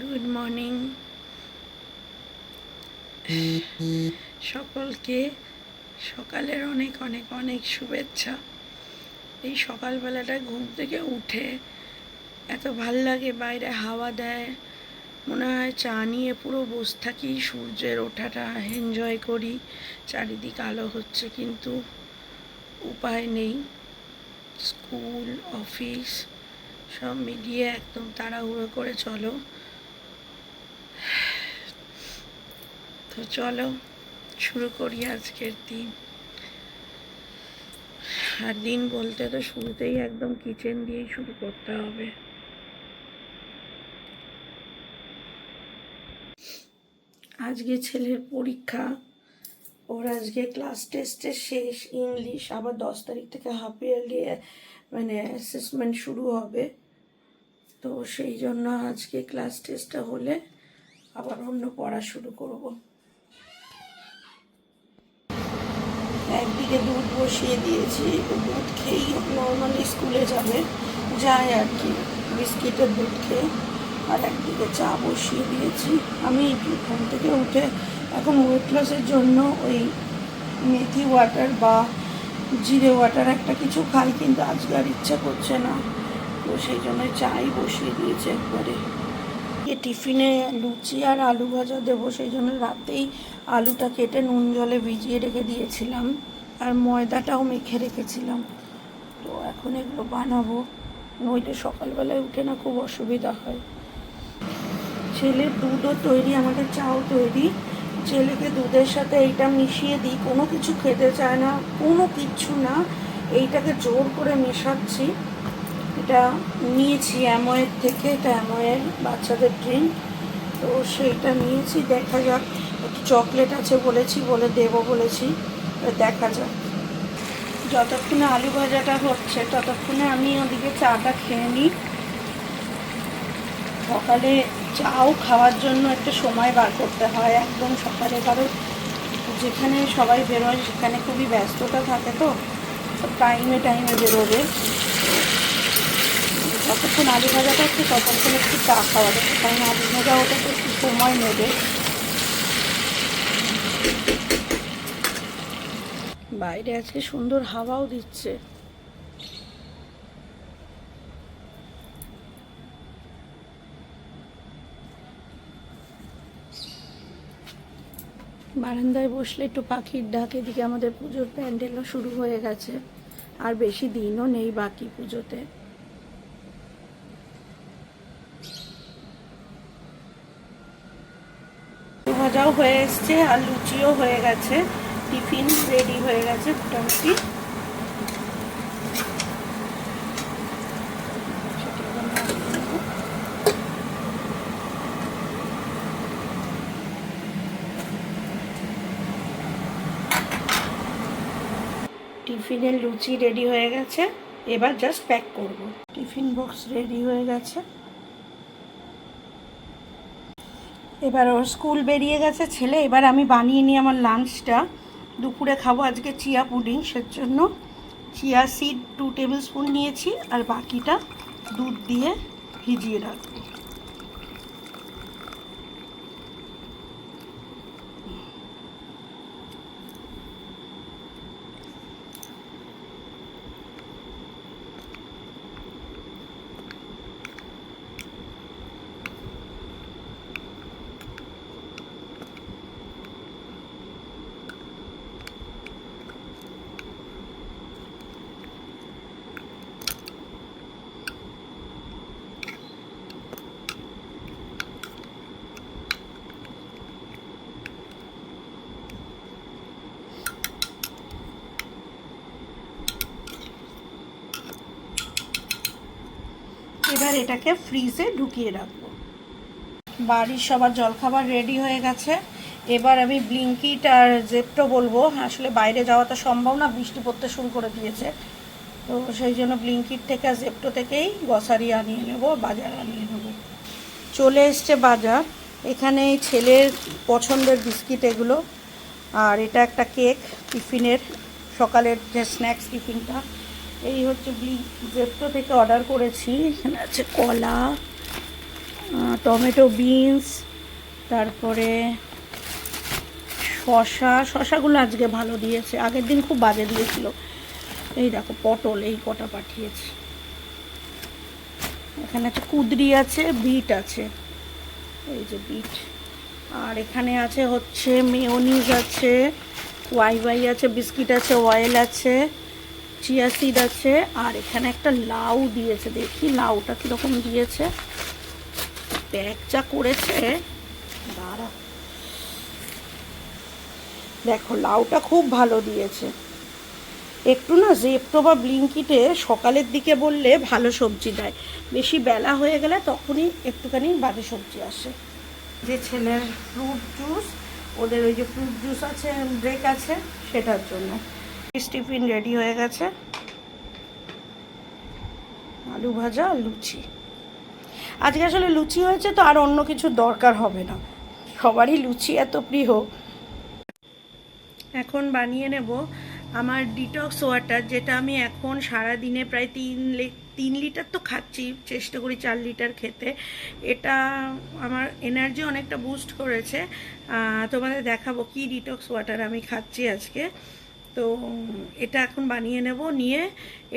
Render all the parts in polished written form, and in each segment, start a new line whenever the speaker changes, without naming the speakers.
Good morning সকলকে। সকালের অনেক অনেক অনেক শুভেচ্ছা। এই সকালবেলাটা ঘুম থেকে উঠে এত ভাল লাগে, বাইরে হাওয়া দেয়, মনে হয় চা নিয়ে পুরো বসে থাকি, সূর্যের ওঠাটা এনজয় করি। চারিদিক আলো হচ্ছে, কিন্তু উপায় নেই। স্কুল অফিস সব মিলিয়ে একদম তাড়াহুড়ো করে চলো। তো চলো শুরু করি আজকের দিন। আর দিন বলতে তো শুরুতেই একদম কিচেন দিয়েই শুরু করতে হবে। আজকে ছেলের পরীক্ষা, ওর আজকে ক্লাস টেস্টের শেষ ইংলিশ, আবার 10 তারিখ থেকে হাফ ইয়ারলি মানে অ্যাসেসমেন্ট শুরু হবে। তো সেই জন্য আজকে ক্লাস টেস্টটা হলে আবার অন্য পড়া শুরু করব। একদিকে দুধ বসিয়ে দিয়েছি, দুধ খেয়েই নর্মালি স্কুলে যাবে, যায় আর কি, বিস্কিটের দুধ খেয়ে। আর একদিকে চা বসিয়ে দিয়েছি। আমি ঘুম থেকে উঠে এখন ওয়েট লসের জন্য ওই মেথি ওয়াটার বা জিরে ওয়াটার একটা কিছু খাই, কিন্তু আজকে আর ইচ্ছা করছে না, তো সেই জন্য চাই বসিয়ে দিয়েছি একবারে। টিফিনে লুচি আর আলু ভাজা দেবো, সেই জন্য রাতেই আলুটা কেটে নুন জলে ভিজিয়ে রেখে দিয়েছিলাম, আর ময়দাটাও মেখে রেখেছিলাম। তো এখন এগুলো বানাবো, নইলে সকালবেলায় উঠে না খুব অসুবিধা হয়। ছেলের দুধও তৈরি, আমাদের চাও তৈরি। ছেলেকে দুধের সাথে এইটা মিশিয়ে দিই, কোনো কিছু খেতে চায় না, কোনো কিচ্ছু না, এইটাকে জোর করে মেশাচ্ছি। এটা নিয়েছি অ্যামোয়ের থেকে, এটা অ্যামোয়ের বাচ্চাদের ড্রিঙ্ক, তো সেইটা নিয়েছি। দেখা যাক, একটু চকলেট আছে বলেছি, বলে দেবো বলেছি, দেখা যাক। যতক্ষণে আলু ভাজাটা হচ্ছে ততক্ষণে আমি ওদিকে চাটা খেয়ে নিই। সকালে চাও খাওয়ার জন্য একটা সময় বার করতে হয় একদম সকালে, কারণ যেখানে সবাই বেরোয় সেখানে খুবই ব্যস্ততা থাকে, তো টাইমে বেরোবে। যতক্ষণ আলু ভাজাটা হচ্ছে ততক্ষণ একটু চা খাওয়া যাবে, কারণ আলু ভাজা ওটা তো একটু সময় নেবে। বাইরে আজকে সুন্দর হাওয়াও দিচ্ছে। বারান্দায় বসলে একটু পাখির ডাক। এদিকে আমাদের পুজোর প্যান্ডেলও শুরু হয়ে গেছে, আর বেশি দিনও নেই বাকি পুজোতে। ভাজাও হয়ে এসছে আর লুচিও হয়ে গেছে, টিফিন রেডি হয়ে গেছে মোটামুটি। টিফিনের লুচি রেডি হয়ে গেছে, এবার জাস্ট প্যাক করব। টিফিন বক্স রেডি হয়ে গেছে। এবার ওর স্কুল বেরিয়ে গেছে ছেলে, এবার আমি বানিয়ে নিই আমার লাঞ্চটা। দুপুরে খাবো আজকে চিয়া পুডিং, সেজন্য চিয়া সিড 2 টেবিল স্পুন নিয়েছি, আর বাকিটা দুধ দিয়ে ভিজিয়ে রাখবো। এবার এটাকে ফ্রিজে ঢুকিয়ে রাখবো। বাড়ির সবার জলখাবার রেডি হয়ে গেছে। এবার আমি ব্লিঙ্কিট আর জেপ্টো বলবো, আসলে বাইরে যাওয়া তো সম্ভব না, বৃষ্টি পড়তে শুরু করে দিয়েছে, তো সেই জন্য ব্লিঙ্কিট থেকে আর জেপ্টো থেকেই গ্রসারি আনিয়ে নেবো, বাজার আনিয়ে নেবো। চলে এসছে বাজার। এখানে ছেলের পছন্দের বিস্কিট এগুলো, আর এটা একটা কেক টিফিনের, সকালের যে স্ন্যাক্স টিফিনটা। এই হচ্ছে জেপ্টো থেকে অর্ডার করেছি। এখানে আছে কলা, টমেটো বিনস, তারপরে শশাগুলো আজকে ভালো দিয়েছে, আগের দিন খুব বাজে দিয়েছিল। এই দেখো পটল, এই কটা পাঠিয়েছি। এখানে আছে কুদরি আছে, বিট আছে, এই যে বিট। আর এখানে আছে হচ্ছে মেয়োনিজ আছে, ওয়াই আছে, বিস্কিট আছে, অয়েল আছে, চিয়া সিড আছে। আর এখানে একটা লাউ দিয়েছে, দেখি লাউটা কীরকম দিয়েছে। প্যাক যা করেছে, দাঁড়া দেখো লাউটা খুব ভালো দিয়েছে। একটু না জেপ্টো বা ব্লিঙ্কিটে সকালের দিকে বললে ভালো সবজি দেয়, বেশি বেলা হয়ে গেলে তখনই একটুখানি বাজে সবজি আসে। যে ছেলের ফ্রুট জুস, ওদের ওই যে ফ্রুট জুস আছে, ব্রেক আছে, সেটার জন্য টিফিন রেডি হয়ে গেছে। আলু ভাজা, লুচি। আজকে আসলে লুচি হয়েছে তো আর অন্য কিছু দরকার হবে না, সবারই লুচি এত প্রিয়। এখন বানিয়ে নেব আমার ডিটক্স ওয়াটার, যেটা আমি এখন সারাদিনে প্রায় 3 লিটার তো খাচ্ছি, চেষ্টা করি 4 লিটার খেতে। এটা আমার এনার্জি অনেকটা বুস্ট করেছে। তোমাদের দেখাবো কি ডিটক্স ওয়াটার আমি খাচ্ছি আজকে। তো এটা এখন বানিয়ে নেব, নিয়ে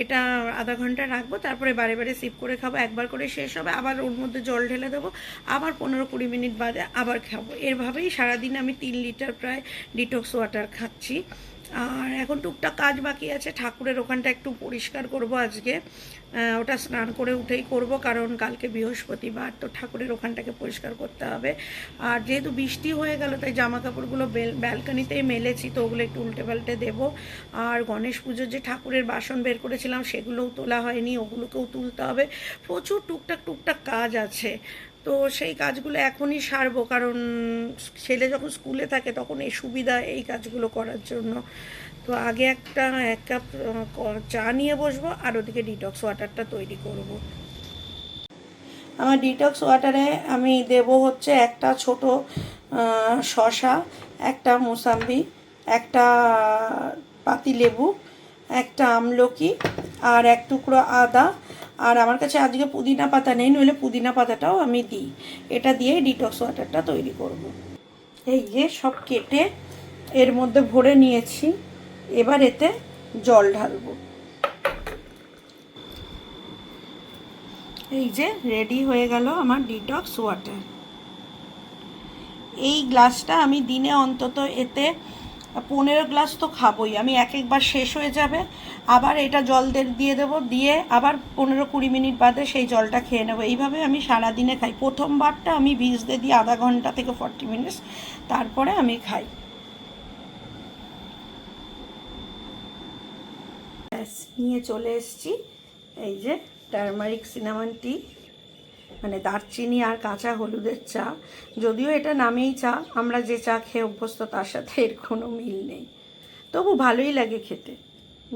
এটা আধা ঘন্টা রাখবো, তারপরে বারে বারে সিপ করে খাবো। একবার করে শেষ হবে, আবার ওর মধ্যে জল ঢেলে দেবো, আবার 15-20 মিনিট বাদে আবার খাবো। এরভাবেই সারাদিনে আমি 3 লিটার প্রায় ডিটক্স ওয়াটার খাচ্ছি। আর এখন টুকটাক কাজ বাকি আছে, ঠাকুরের ওখানটা একটু পরিষ্কার করব আজকে। ওটা স্নান করে উঠেই করব, কারণ কালকে বৃহস্পতিবার, তো ঠাকুরের ওখানটাকে পরিষ্কার করতে হবে। আর যেহেতু বৃষ্টি হয়ে গেল, তাই জামা কাপড়গুলো ব্যালকনিতেই মেলেছি, তো ওগুলো একটু উল্টে পাল্টে দেবো। আর গণেশ পুজোর যে ঠাকুরের বাসন বের করেছিলাম সেগুলোও তোলা হয়নি, ওগুলোকেও তুলতে হবে। প্রচুর টুকটাক কাজ আছে, তো সেই কাজগুলো এখনই সারবো, কারণ ছেলে যখন স্কুলে থাকে তখন এই সুবিধা এই কাজগুলো করার জন্য। তো আগে এক কাপ চা নিয়ে বসবো, আর ওদিকে ডিটক্স ওয়াটারটা তৈরি করব। আমার ডিটক্স ওয়াটারে আমি দেব হচ্ছে একটা ছোট শসা, একটা মোসাম্বি, একটা পাতিলেবু, একটা আমলকি, আর এক টুকরো আদা। আর আমার কাছে আজকে পুদিনা পাতা নেই, নইলে পুদিনা পাতাটাও আমি দিই। এটা দিয়েই ডিটক্স ওয়াটারটা তৈরি করব। এই যে সব কেটে এর মধ্যে ভরে নিয়েছি, এবার এতে জল ঢালবো। এই যে রেডি হয়ে গেল আমার ডিটক্স ওয়াটার। এই গ্লাসটা আমি দিনে অন্তত এতে 15 গ্লাস তো খাবোই আমি, একবার শেষ হয়ে যাবে, আবার এটা জল দিয়ে দেবো, দিয়ে আবার 15-20 মিনিট বাদে সেই জলটা খেয়ে নেবো। এইভাবে আমি সারাদিনে খাই। প্রথমবারটা আমি ভিজতে দিই আধা ঘন্টা থেকে 40 মিনিটস, তারপরে আমি খাই। নিয়ে চলে এসেছি এই যে টারমারিক সিনামন টি, মানে দারচিনি আর কাঁচা হলুদের চা। যদিও এটা নামেই চা, আমরা যে চা খেয়ে অভ্যস্ত তার সাথে এর কোনো মিল নেই, তবু ভালোই লাগে খেতে।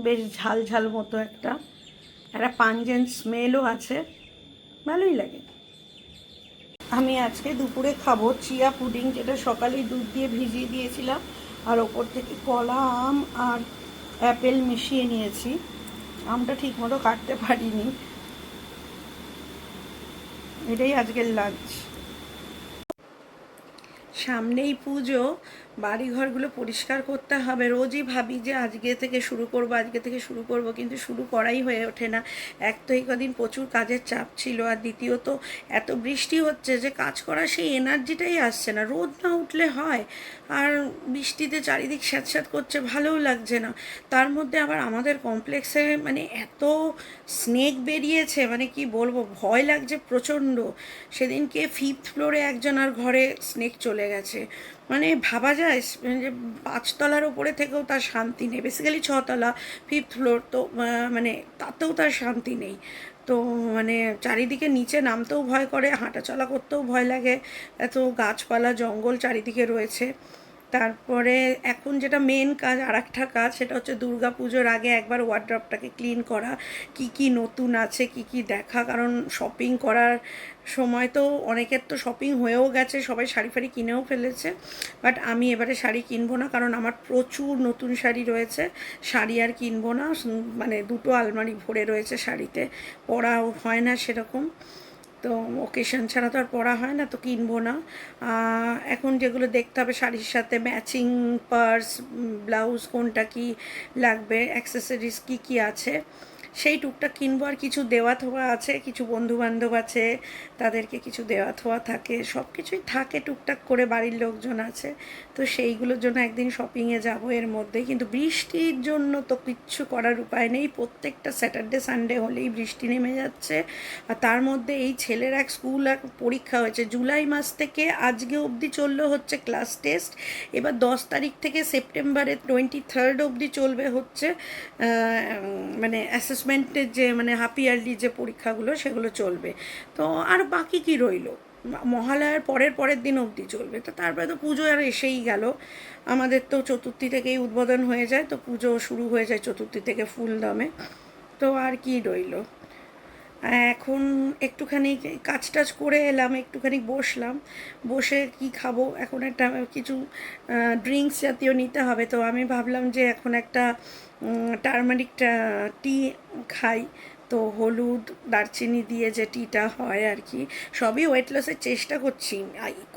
বেশ ঝাল ঝাল মতো একটা পাঞ্জেন্ট স্মেলও আছে, ভালোই লাগে। আমি আজকে দুপুরে খাবো চিয়া পুডিং, যেটা সকালেই দুধ দিয়ে ভিজিয়ে দিয়েছিলাম, আর ওপর থেকে কলা, আম আর অ্যাপেল মিশিয়ে নিয়েছি। আমটা ঠিক মতো কাটতে পারিনি। এটাই আজকের লাঞ্চ। সামনেই পুজো, বাড়িঘরগুলো পরিষ্কার করতে হবে। রোজই ভাবি যে আজকে থেকে শুরু করব, কিন্তু শুরু করাই হয়ে ওঠে না। এক তো এই কদিন প্রচুর কাজের চাপ ছিল, আর দ্বিতীয়ত এত বৃষ্টি হচ্ছে যে কাজ করার সেই এনার্জিটাই আসছে না। রোদ না উঠলে হয়, আর বৃষ্টিতে চারিদিক স্যাঁতস্যাঁত করছে, ভালোও লাগছে না। তার মধ্যে আবার আমাদের কমপ্লেক্সে মানে এত স্নেক বেরিয়েছে, মানে কি বলবো, ভয় লাগছে প্রচণ্ড। সেদিনকে 5th ফ্লোরে একজনের ঘরে স্নেক চলে গেছে, মানে ভাবা যায় যে 5 তলার ওপরে থেকেও তার শান্তি নেই। বেসিক্যালি 6 তলা, 5th ফ্লোর, তো মানে তাতেও তার শান্তি নেই। তো মানে চারিদিকে নিচে নামতেও ভয় করে, হাঁটাচলা করতেও ভয় লাগে, এত গাছপালা জঙ্গল চারিদিকে রয়েছে। তারপরে এখন যেটা মেন কাজ, আর একটা কাজ, সেটা হচ্ছে দুর্গা পুজোর আগে একবার ওয়ার্ড্রপটাকে ক্লিন করা, কি কি নতুন আছে কি কি দেখা। কারণ শপিং করার সময় তো অনেকের তো শপিং হয়েও গেছে, সবাই শাড়ি ফাড়ি কিনেও ফেলেছে, বাট আমি এবারে শাড়ি কিনবো না, কারণ আমার প্রচুর নতুন শাড়ি রয়েছে। শাড়ি আর কিনবো না, মানে দুটো আলমারি ভরে রয়েছে শাড়িতে, পরাও হয় না সেরকম। তো ওকেশন ছাড়া তো আর পরা হয় না, তো কিনবো না। এখন যেগুলো দেখতে হবে শাড়ির সাথে ম্যাচিং পার্স, ব্লাউজ কোনটা কি লাগবে, অ্যাক্সেসরিজ কী কী আছে সেই টুকটাক কিনবো। আর কিছু দেওয়া থোয়া আছে, কিছু বন্ধুবান্ধব আছে তাদেরকে কিছু দেওয়া থোয়া থাকে, সব কিছুই থাকে টুকটাক করে, বাড়ির লোকজন আছে, তো সেইগুলোর জন্য একদিন শপিংয়ে যাব এর মধ্যেই। কিন্তু বৃষ্টির জন্য তো কিচ্ছু করার উপায় নেই, প্রত্যেকটা স্যাটারডে সানডে হলেই বৃষ্টি নেমে যাচ্ছে। আর তার মধ্যে এই ছেলের এক স্কুল এক পরীক্ষা হয়েছে, জুলাই মাস থেকে আজকে অবধি চললো হচ্ছে ক্লাস টেস্ট, এবার 10 তারিখ থেকে সেপ্টেম্বরের 23 অবধি চলবে হচ্ছে মানে অ্যাসেসমেন্টের যে মানে হাফ ইয়ারলি যে পরীক্ষাগুলো সেগুলো চলবে। তো আর বাকি কি রইলো, মহালয়ার পরের দিন অবধি চলবে, তো তারপরে তো পুজো আর এসেই গেল। আমাদের তো চতুর্থী থেকেই উদ্বোধন হয়ে যায়, তো পুজো শুরু হয়ে যায় চতুর্থী থেকে ফুল দমে। তো আর কি রইলো, এখন একটুখানি কাজ টাজ করে এলাম, একটুখানি বসলাম, বসে কি খাবো, এখন একটা কিছু ড্রিঙ্কস জাতীয় নিতে হবে। তো আমি ভাবলাম যে এখন একটা টারমারিক টি খাই। তো হলুদ দারচিনি দিয়ে যে টিটা হয় আর কি, সবই ওয়েট লসের চেষ্টা করছি।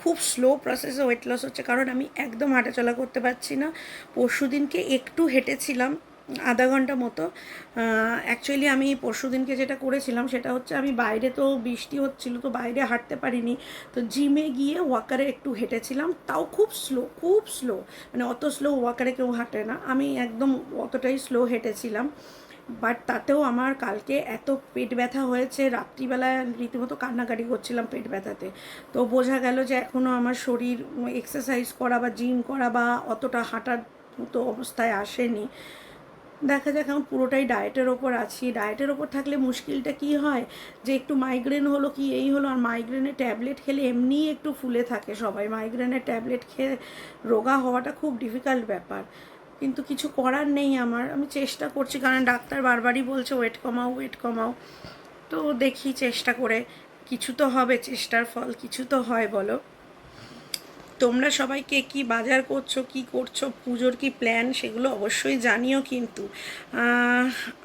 খুব স্লো প্রসেসে ওয়েট লস হচ্ছে, কারণ আমি একদম হাঁটাচলা করতে পারছি না। পরশুদিনকে একটু হেঁটেছিলাম আধা ঘন্টা মতো। অ্যাকচুয়ালি আমি পরশুদিনকে যেটা করেছিলাম সেটা হচ্ছে, আমি বাইরে তো বৃষ্টি হচ্ছিল তো বাইরে হাঁটতে পারিনি, তো জিমে গিয়ে ওয়াকারে একটু হেঁটেছিলাম, তাও খুব স্লো, মানে অত স্লো ওয়াকারে কেউ হাঁটে না, আমি একদম অতটাই স্লো হেঁটেছিলাম। বাট তাতেও আমার কালকে এত পেট ব্যথা হয়েছে, রাত্রিবেলায় রীতিমতো কান্নাকাটি করছিলাম পেট ব্যথাতে। তো বোঝা গেল যে এখনও আমার শরীর এক্সারসাইজ করা বা জিম করা বা অতটা হাঁটার মতো অবস্থায় আসেনি। দেখা যাক, এখন পুরোটাই ডায়েটের ওপর আছি। ডায়েটের ওপর থাকলে মুশকিলটা কি হয়, যে একটু মাইগ্রেন হলো কি এই হলো, আর মাইগ্রেনের ট্যাবলেট খেলে এমনিই একটু ফুলে থাকে সবাই, মাইগ্রেনের ট্যাবলেট খেয়ে রোগা হওয়াটা খুব ডিফিকাল্ট ব্যাপার। কিন্তু কিছু করার নেই আমার, আমি চেষ্টা করছি, কারণ ডাক্তার বারবারই বলছে ওয়েট কমাও। তো দেখি চেষ্টা করে, কিছু তো হবে, চেষ্টার ফল কিছু তো হয় বলো। তোমরা সবাইকে কি বাজার করছো, কি করছো, পুজোর কি প্ল্যান, সেগুলো অবশ্যই জানিও। কিন্তু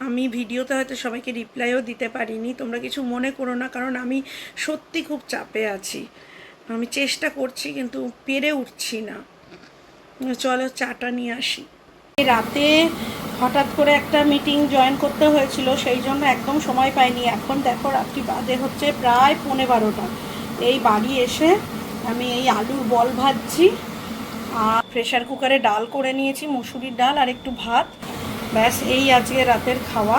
আমি ভিডিওতে হয়তো সবাইকে রিপ্লাইও দিতে পারিনি, তোমরা কিছু মনে করো না, কারণ আমি সত্যি খুব চাপে আছি। আমি চেষ্টা করছি কিন্তু পেরে উঠছি না। চলো চাটা নিয়ে আসি। রাতে হঠাৎ করে একটা মিটিং জয়েন করতে হয়েছিল, সেই জন্য একদম সময় পাইনি। এখন দেখো রাত্রি বাজে হচ্ছে প্রায় 11:15। এই বাড়ি এসে আমি এই আলুর বল ভাজছি, আর প্রেশার কুকারে ডাল করে নিয়েছি, মুসুরির ডাল আর একটু ভাত, ব্যাস এই আজকে রাতের খাওয়া।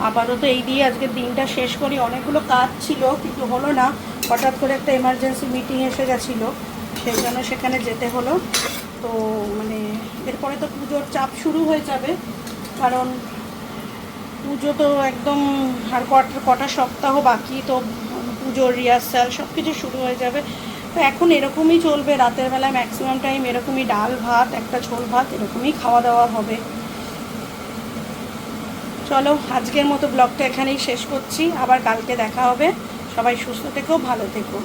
আপাতত এই দিয়ে আজকের দিনটা শেষ করি। অনেকগুলো কাজ ছিল কিন্তু হলো না, হঠাৎ করে একটা এমার্জেন্সি মিটিং এসে গেছিলো, সেই জন্য সেখানে যেতে হলো। তো মানে এরপরে তো পুজোর চাপ শুরু হয়ে যাবে, কারণ পুজো তো একদম আর কটা সপ্তাহ বাকি, তো পুজোর রিহার্সাল সব কিছু শুরু হয়ে যাবে। তো এখন এরকমই চলবে, রাতের বেলায় ম্যাক্সিমাম টাইম এরকমই ডাল ভাত, একটা ঝোল ভাত, এরকমই খাওয়া দাওয়া হবে। চলো আজকের মতো ব্লগটা এখানেই শেষ করছি, আবার কালকে দেখা হবে। সবাই সুস্থ থেকো, ভালো থেকো।